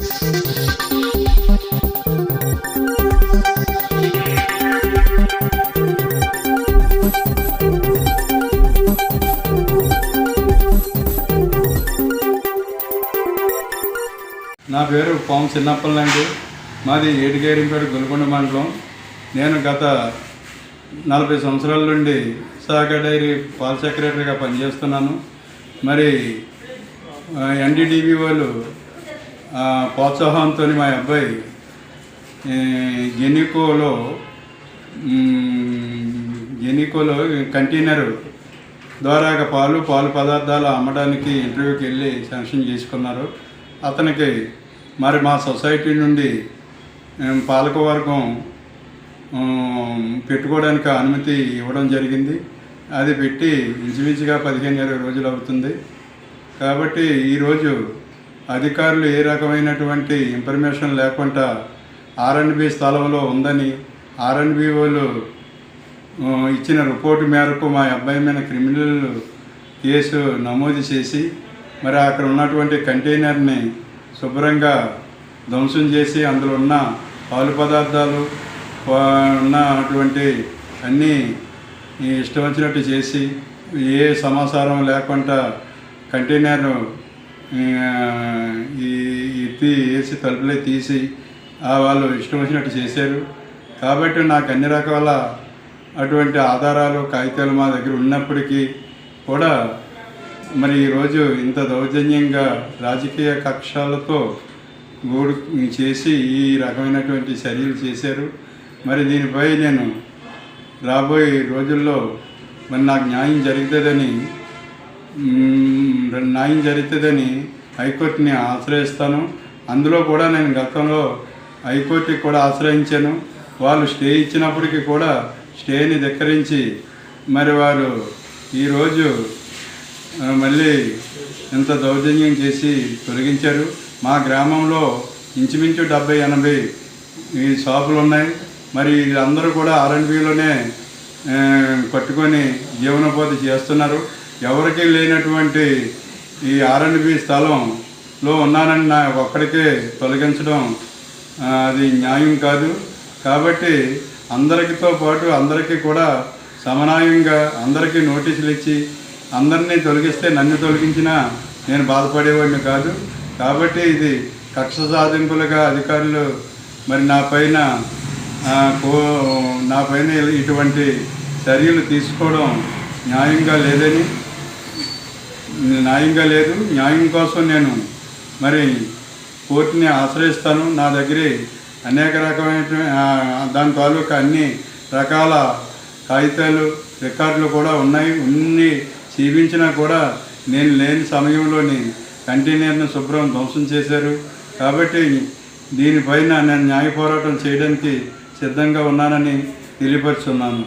నా పేరు పాము చిన్నప్పలండి. మాది ఏటికేరింపేట గొలుకొండ మండలం. నేను గత 40 సంవత్సరాల నుండి విశాఖ డైరీ పాల సెక్రటరీగా పనిచేస్తున్నాను. మరి ఎన్డీడీబీ వాళ్ళు ప్రోత్సాహంతో మా అబ్బాయి జెనికోలో కంటైనర్ ద్వారా పాలు పదార్థాలు అమ్మడానికి ఇంటర్వ్యూకి వెళ్ళి శాంక్షన్ చేసుకున్నారు. అతనికి మరి మా సొసైటీ నుండి పాలకవర్గం పెట్టుకోవడానికి అనుమతి ఇవ్వడం జరిగింది. అది పెట్టి ఇంచుమించుగా 15-20 రోజులు అవుతుంది. కాబట్టి ఈరోజు అధికారులు ఏ రకమైనటువంటి ఇన్ఫర్మేషన్ లేకుండా ఆర్ఎండ్బి స్థలంలో ఉందని ఆర్ఎండ్బి వాళ్ళు ఇచ్చిన రిపోర్టు మేరకు మా అబ్బాయి మీద క్రిమినల్ కేసు నమోదు చేసి మరి అక్కడ ఉన్నటువంటి కంటైనర్ని శుభ్రంగా ధ్వంసం చేసి అందులో ఉన్న పాలు పదార్థాలు ఉన్నటువంటి అన్నీ ఇష్టం వచ్చినట్టు చేసి ఏ సమాచారం లేకుండా కంటైనర్ వేసి తలుపులే తీసి వాళ్ళు ఇష్టం వచ్చినట్టు చేశారు. కాబట్టి నాకు అన్ని రకాల అటువంటి ఆధారాలు కాగితాలు మా దగ్గర ఉన్నప్పటికీ కూడా మరి ఈరోజు ఇంత దౌర్జన్యంగా రాజకీయ కక్షలతో గూడు చేసి ఈ రకమైనటువంటి చర్యలు చేశారు. మరి దీనిపై నేను రాబోయే రోజుల్లో మరి నాకు న్యాయం జరుగుతుందని హైకోర్టుని ఆశ్రయిస్తాను. అందులో కూడా నేను గతంలో హైకోర్టుకి కూడా ఆశ్రయించాను. వాళ్ళు స్టే ఇచ్చినప్పటికీ కూడా స్టేని ధిక్కరించి మరి వారు ఈరోజు మళ్ళీ ఇంత దౌర్జన్యం చేసి తొలగించారు. మా గ్రామంలో ఇంచుమించు 70-80 ఈ షాపులు ఉన్నాయి. మరి వీళ్ళందరూ కూడా ఆర్ఎండ్బిలోనే పట్టుకొని జీవనోపాధి చేస్తున్నారు. ఎవరికీ లేనటువంటి ఈ ఆర్ఎండ్బి స్థలంలో ఉన్నానని నా ఒక్కడికే తొలగించడం అది న్యాయం కాదు. కాబట్టి అందరితో పాటు అందరికీ కూడా సమన్వయంగా అందరికీ నోటీసులు ఇచ్చి అందరినీ తొలగిస్తే నన్ను తొలగించినా నేను బాధపడేవాడిని కాదు. కాబట్టి ఇది కక్ష సాధింపులుగా అధికారులు మరి నా పైన ఇటువంటి చర్యలు తీసుకోవడం న్యాయంగా లేదు. న్యాయం కోసం నేను మరి కోర్టుని ఆశ్రయిస్తాను. నా దగ్గర అనేక రకమైన దాని తాలూకా అన్ని రకాల కాగితాలు రికార్డులు కూడా ఉన్నాయి. ఉన్ని చూపించినా కూడా నేను లేని సమయంలోని కంటైనర్ను శుభ్రం ధ్వంసం చేశారు. కాబట్టి దీనిపైన నేను న్యాయ పోరాటం చేయడానికి సిద్ధంగా ఉన్నానని తెలియపరుచున్నాను.